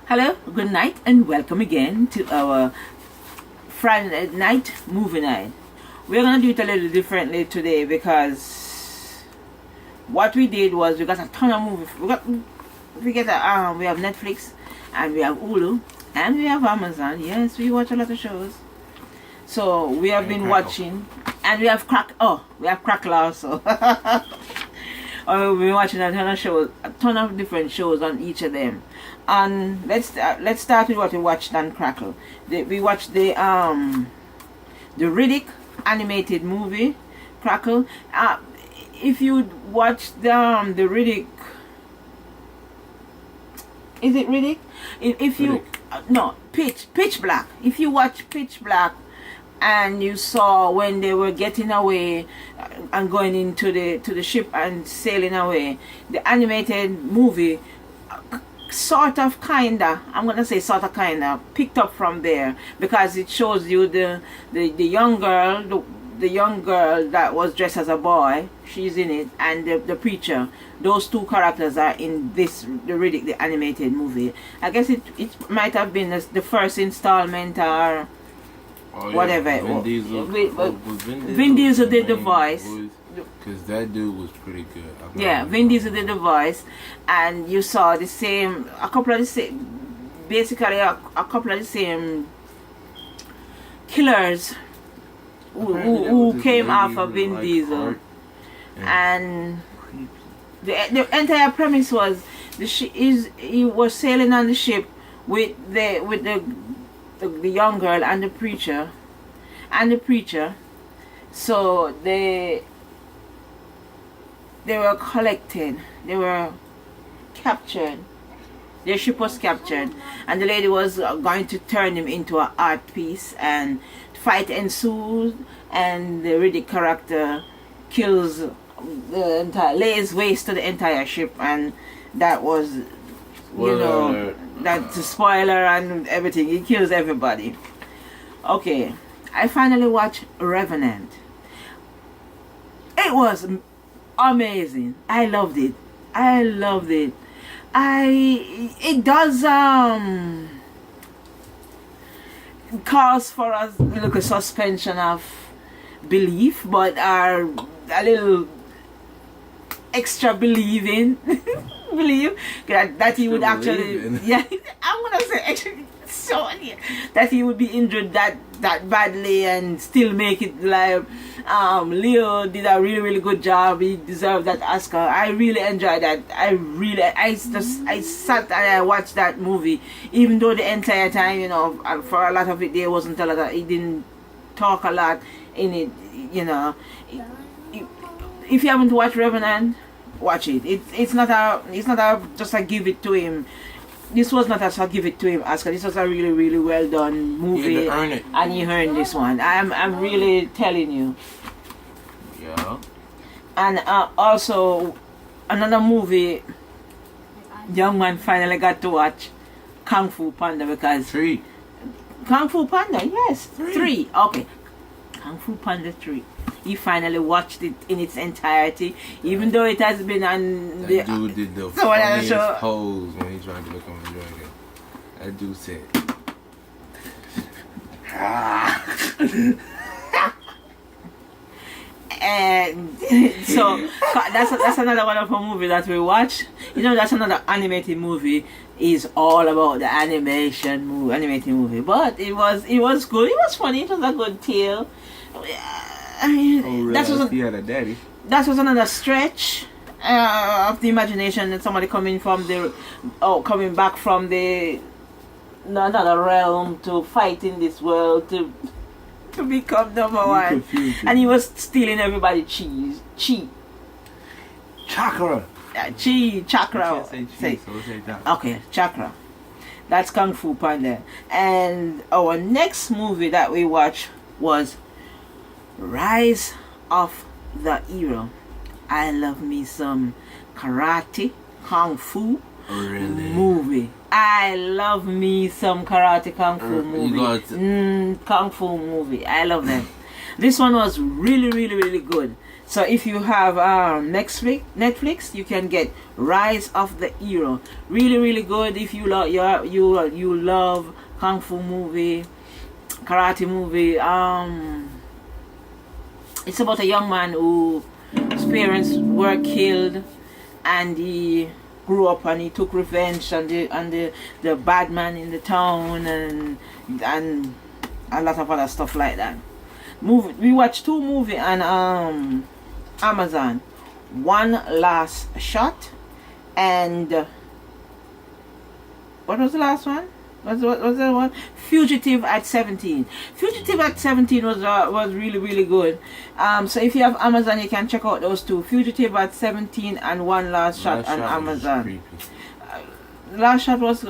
Hello, good night, and welcome again to our Friday night movie night. We're gonna do it a little differently today because what we did was we got a ton of movies. We have Netflix, and we have Hulu, and we have Amazon. Yes, we watch a lot of shows. So we have been watching, and we have Crackle also. We've been watching a ton of shows, a ton of different shows on each of them. And let's start with what we watched on Crackle. We watched the Riddick animated movie, Crackle. If you watch the Riddick, is it Riddick? If you no Pitch Black. If you watch Pitch Black, and you saw when they were getting away and going into the ship and sailing away, the animated movie sort of kinda picked up from there, because it shows you the young girl, the young girl that was dressed as a boy, she's in it, and the preacher. Those two characters are in the Riddick, the animated movie. I guess it might have been the first installment or whatever. Vin Diesel did the voice. Because that dude was pretty good. Vin Diesel did the voice, and you saw a couple of the same killers who came after Vin Diesel. And the entire premise was he was sailing on the ship with the young girl and the preacher. So they were collected. They were captured. Their ship was captured, and the lady was going to turn him into an art piece, and fight ensued, and the Riddick character lays waste to the entire ship, and that was, that's a spoiler and everything. He kills everybody. Okay, I finally watched Revenant. It was amazing. I loved it. It does cause for us a suspension of belief, but are a little extra believe that he would actually I'm gonna say actually that he would be injured that badly and still make it. Like Leo did a really good job. He deserved that Oscar. I really enjoyed that. I sat and I watched that movie, even though the entire time, for a lot of it there wasn't a lot. He didn't talk a lot in it. If you haven't watched Revenant, watch it. It's not just a give it to him. This was not a give it to him Oscar. This was a really well done movie, and he earned this one. I'm really telling you. Yeah. And also another movie, young man finally got to watch, Kung Fu Panda, because Kung Fu Panda, yes, 3. Okay, Kung Fu Panda 3. He finally watched it in its entirety, even though it has been on that dude did the funniest pose when he tried to become a dragon. That dude said, and so that's another one of a movie that we watch. That's another animated movie. Is all about the animated movie. But it was good. It was funny. It was a good tale. That was another stretch of the imagination, that somebody coming back from another realm to fight in this world to become number one, and he was stealing everybody chi. Chakra. Chakra. Okay, chakra. That's Kung Fu Panda. And our next movie that we watched was Rise of the Hero. I love me some karate, kung fu movie. I love me some karate, kung fu movie. Kung fu movie. I love them. This one was really good. So if you have Netflix, you can get Rise of the Hero. Really, really good. If you love you love kung fu movie, karate movie. It's about a young man whose parents were killed, and he grew up and he took revenge on the bad man in the town, and a lot of other stuff like that. We watched 2 movies on Amazon. One Last Shot, and what was the last one? What's the one? Fugitive at 17. Fugitive at 17 was really, really good. So if you have Amazon, you can check out those 2. Fugitive at 17 and One Last Shot on Amazon. Last Shot was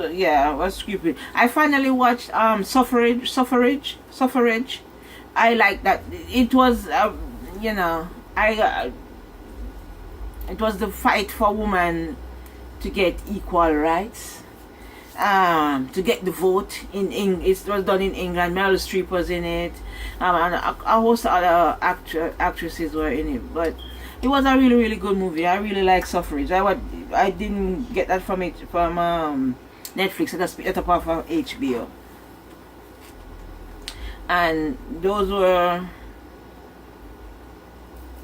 creepy. I finally watched Suffrage. I like that. It was it was the fight for women to get equal rights, to get the vote it was done in England. Meryl Streep was in it, and a host of other actresses were in it. But it was a really, really good movie. I really like Suffrage. I didn't get that from Netflix. I just picked it up off of HBO. And those were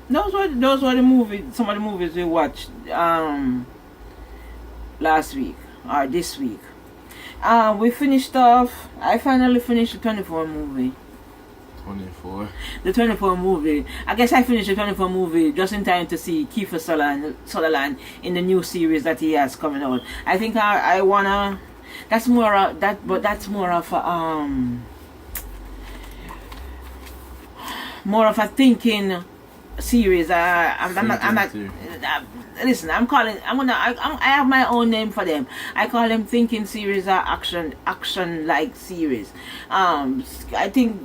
the movies. Some of the movies we watched last week or this week. We finished off. I finally finished the 24 movie. 24. The 24 movie. I guess I finished the 24 movie just in time to see Kiefer Sutherland in the new series that he has coming out. I think I wanna. That's more of that, but that's more of a thinking series. I'm not. Listen, I have my own name for them. I call them thinking series or action like series. I think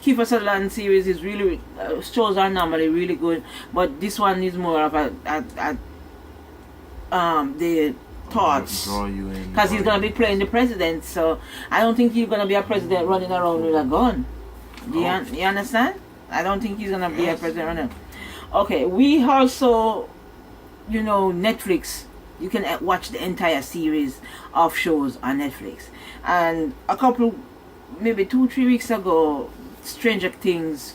Kiefer Sutherland series is really shows are normally really good, but this one is more of the thoughts, because he's gonna be playing the president. So I don't think he's gonna be a president running around with a gun. Do you understand? I don't think he's gonna be a president running. Okay, we also, Netflix. You can watch the entire series of shows on Netflix. And maybe 2-3 weeks ago, Stranger Things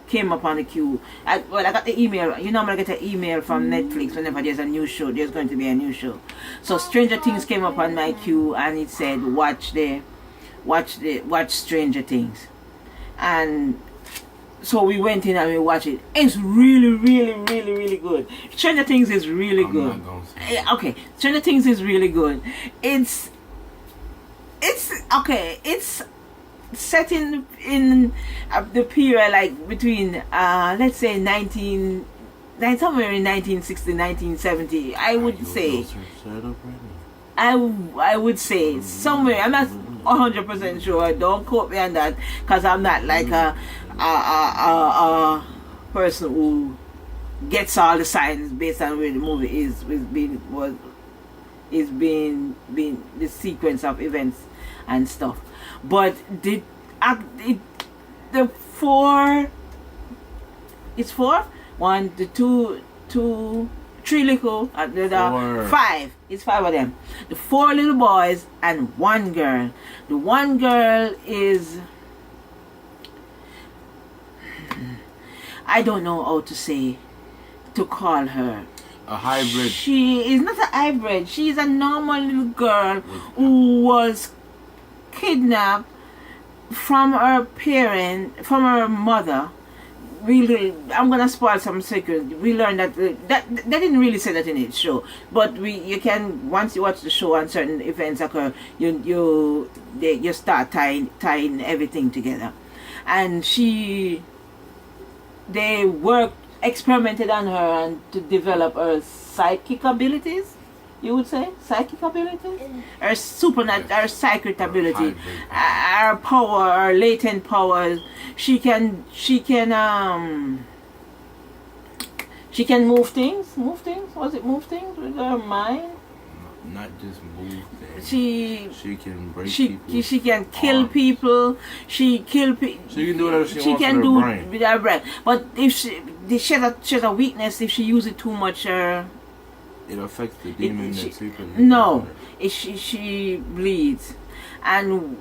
came up on the queue. I got the email. You normally get an email from Netflix whenever there's a new show. There's going to be a new show. So Stranger Things came up on my queue, and it said watch Stranger Things. And so we went in and we watched it. It's really, really, really, really good. Stranger Things is really good. I'm not gonna say it. Okay, Stranger Things is really good. It's okay. It's set in the period like between let's say somewhere in 1960, 1970. I would say somewhere. I'm not 100% sure. Don't quote me on that, because I'm not like a person who gets all the signs based on where the movie is being the sequence of events and stuff. But the 4, it's 4, 1, the 2, 3 little, the 5. It's 5 of them. The 4 little boys and 1 girl. The 1 girl is, I don't know how to call her. A hybrid. She is not a hybrid. She is a normal little girl who was kidnapped from her mother. I'm gonna spoil some secret. We learned that they didn't really say that in the show, but you can, once you watch the show and certain events occur, you start tying everything together. And they experimented on her and to develop her psychic abilities. You would say psychic ability, her her psychic ability, her power, her latent powers. She can move things. Was it move things with her mind? not just move things. She can break people. She can kill people. She kill people. She can do whatever she wants can with do her brain. with her brain. But if she has a weakness if she uses it too much. It affects the demon that's sleeping. No, she bleeds, and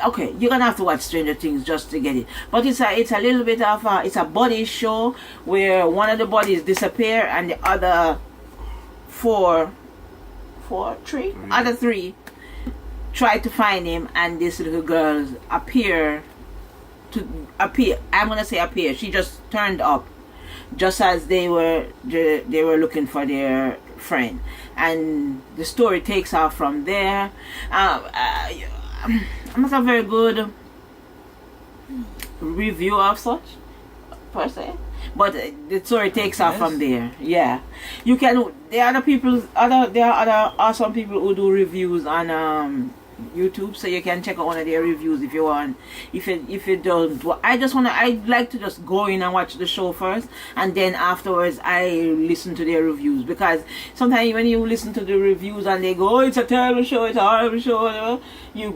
okay, you're gonna have to watch Stranger Things just to get it. But it's a little bit of it's a body show where one of the bodies disappear and the other three try to find him, and these little girls appear. I'm gonna say appear. She just turned up, just as they were looking for their friend, and the story takes off from there. I'm not a very good review of such per se, but the story takes off from there. Yeah, you can. There are other awesome people who do reviews on YouTube, so you can check out one of their reviews if you want. If you don't, I like to just go in and watch the show first, and then afterwards I listen to their reviews, because sometimes when you listen to the reviews and they go, oh, it's a terrible show, it's a horrible show, you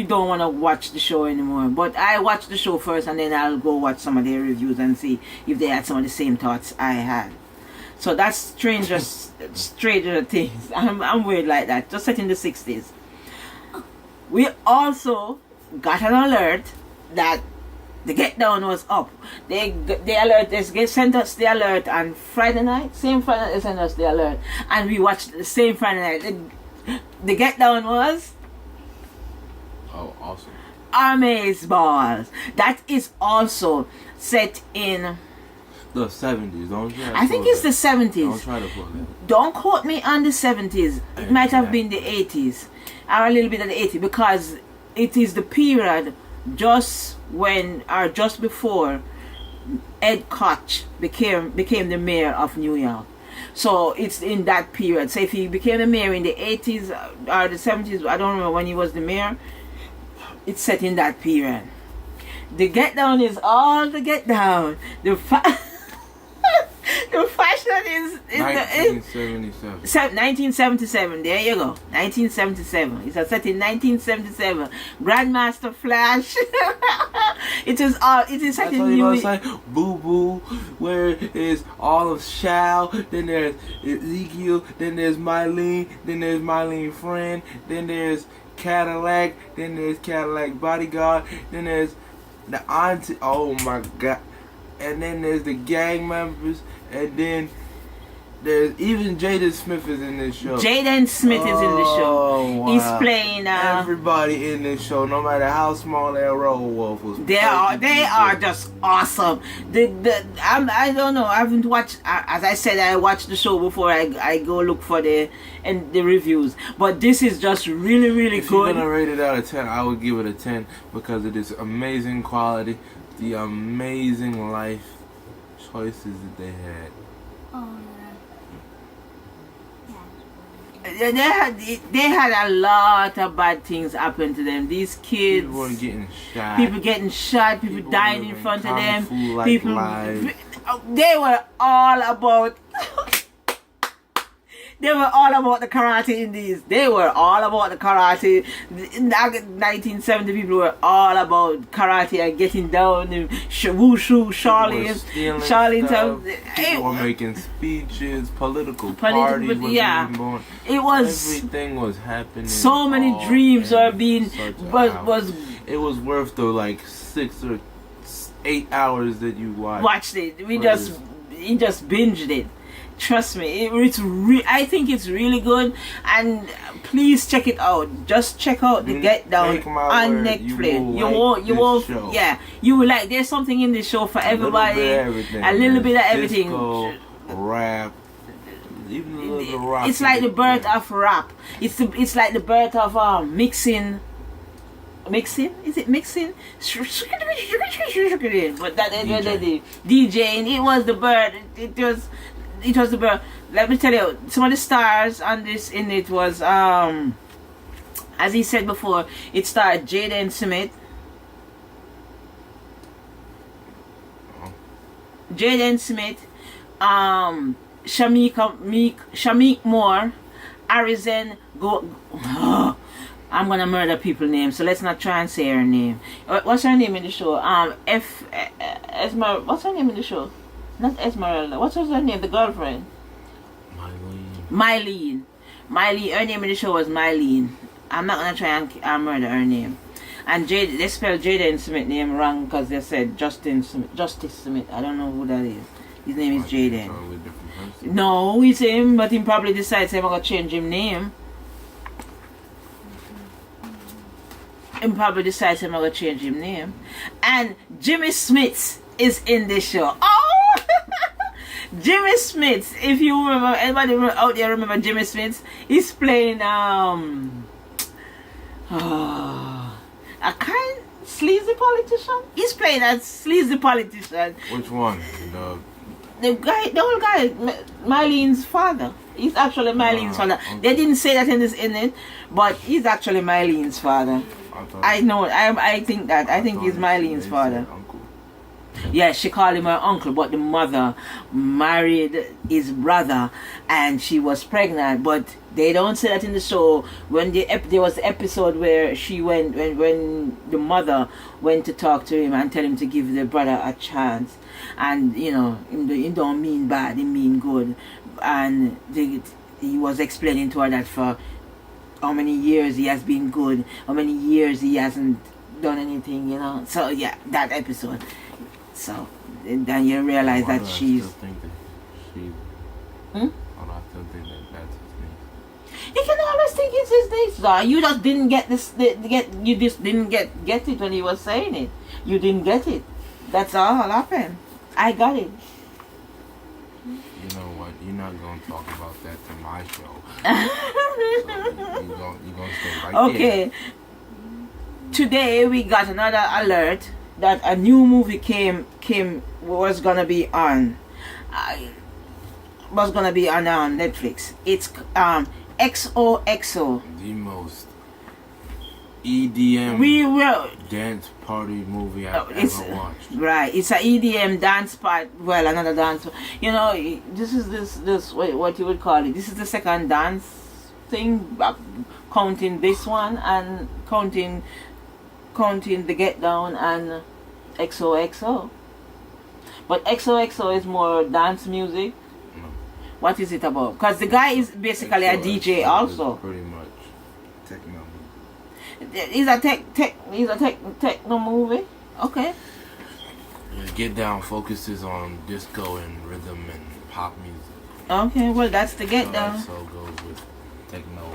don't want to watch the show anymore. But I watch the show first, and then I'll go watch some of their reviews and see if they had some of the same thoughts I had. So that's Stranger Things. I'm weird like that. Just set in the 60s. We also got an alert that the Get Down was up. They sent us the alert on Friday night. Same Friday night they sent us the alert, and we watched the same Friday night. The Get Down was awesome. Amazeballs. That is also set in the 70s. I think it's the 70s. Don't try to pull that. Don't quote me on the 70s. It might have been the 80s. Or a little bit of the 80s, because it is the period just before Ed Koch became the mayor of New York. So it's in that period. So if he became the mayor in the 80s or the 70s, I don't remember when he was the mayor, it's set in that period. The Get Down is all the Get Down. The fashion is 1977. There you go. 1977. It's set in 1977. Grandmaster Flash. It is set in New York. Boo Boo, where is all of Shao, then there's Ezekiel, then there's Mylene, then there's Mylene Friend, then there's Cadillac, then there's Cadillac Bodyguard, then there's the auntie. Oh my god. And then there's the gang members, and then there's even Jaden Smith is in this show. Jaden Smith is in the show. Wow. He's playing everybody in this show, no matter how small their role was. They are just awesome. I don't know. I haven't watched. As I said, I watched the show before I go look for the reviews. But this is just really, really good. If you're gonna rate it out of 10, I would give it a 10 because it is amazing quality. The amazing life choices that they had. Oh, yeah. They had a lot of bad things happen to them. These kids, people getting shot, people dying in front of them. People, lives. They were all about. They were all about the karate in these. They were all about the karate. In the 1970, people were all about karate and getting down and wushu, Charlene. People were making speeches, political parties were being born. Everything was happening. So many dreams were being. It was worth the 6 or 8 hours that you watched it. We just binged it. Trust me, I think it's really good, and please check it out. Just check out the Get Down on Netflix. You won't. Yeah, you will like. There's something in this show for everybody. A little bit of everything. Disco, rap, even a little bit of rock. It's like the birth of rap. It's like the birth of mixing. Mixing? Is it mixing? But that the DJing. It was the birth. It was the birth. Let me tell you, some of the stars on this in it was as he said before, it starred Jaden Smith, Shamik Moore, Arizen go. I'm gonna murder people's names, so let's not try and say her name. What's her name in the show? What's her name in the show? Not Esmeralda. What's her name? The girlfriend. Mylene. Her name in the show was Mylene. I'm not gonna try and murder her name. And they spelled Jaden Smith name wrong because they said Justice Smith. I don't know who that is. His name is Jaden. No, it's him, but he probably decides I'm gonna change his name. He probably decides I'm gonna change his name. And Jimmy Smith is in this show. Oh, Jimmy Smith. If you remember, anybody out there remember Jimmy Smith? He's playing a kind sleazy politician. He's playing a sleazy politician. Which one? The old guy, Mylene's father. He's actually Mylene's father. They didn't say that in it, but he's actually Mylene's father. I know. I think that. I think he's Mylene's father. Yeah, she called him her uncle, but the mother married his brother, and she was pregnant. But they don't say that in the show. When there was the episode where she went, when the mother went to talk to him and tell him to give the brother a chance, and he don't mean bad, he mean good, and he was explaining to her that for how many years he has been good, how many years he hasn't done anything, So yeah, that episode. So then you realize that she's. I still think that she's. Hmm? I still think that that's his niece. You can always think it's his niece, though. You just didn't get this. You just didn't get it when he was saying it. You didn't get it. That's all happened. I got it. You know what? You're not gonna talk about that to my show. So you're gonna stay right there. Okay. Today we got another alert that a new movie was gonna be on Netflix. It's XOXO. The most EDM dance party movie I've ever watched. Right, it's an EDM dance part. Well, another dance. This is this what you would call it. This is the second dance thing, counting this one and counting the Get Down and XOXO. But XOXO is more dance music. No. What is it about? Because the guy is basically a DJ also. Pretty much techno. He's a techno movie. Okay. Get Down focuses on disco and rhythm and pop music. Okay, well that's the Get Down. So goes with techno,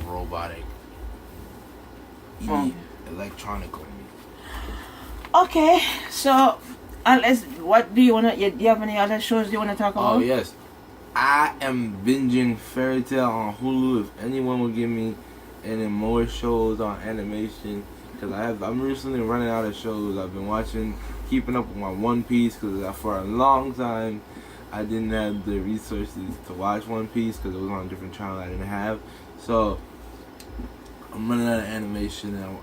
robotic, electronical music. Okay, so what do you wanna? Do you have any other shows you wanna talk about? Oh yes, I am binging Fairy Tail on Hulu. If anyone will give me any more shows on animation, because I'm recently running out of shows. I've been keeping up with my One Piece, because for a long time I didn't have the resources to watch One Piece because it was on a different channel I didn't have. So I'm running out of animation, and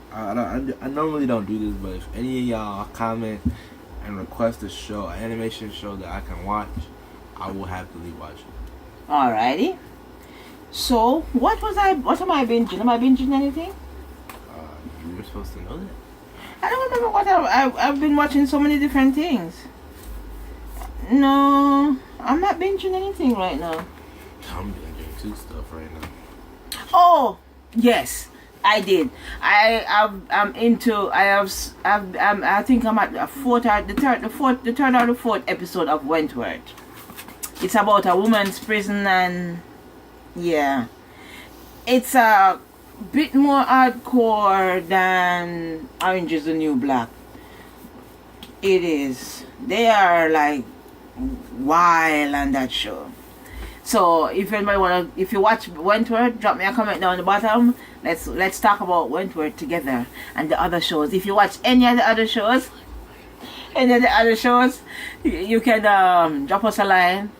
I normally don't do this, but if any of y'all comment and request an animation show that I can watch, I will happily watch it. Alrighty. So what am I binging? Am I binging anything? You were supposed to know that. I don't remember what I've been watching so many different things. No, I'm not binging anything right now. I'm binging two stuff right now. Oh yes, I did. I think I'm at the third or the fourth episode of Wentworth. It's about a woman's prison, and yeah, it's a bit more hardcore than Orange is the New Black. It is. They are like wild on that show. So if anybody if you watch Wentworth, drop me a comment down the bottom. Let's talk about Wentworth together and the other shows. If you watch any of the other shows, you can drop us a line.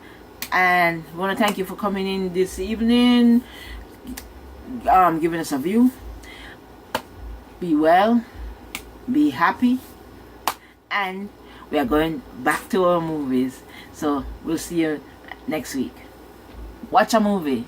And we want to thank you for coming in this evening, giving us a view. Be well, be happy, and we are going back to our movies. So we'll see you next week. Watch a movie.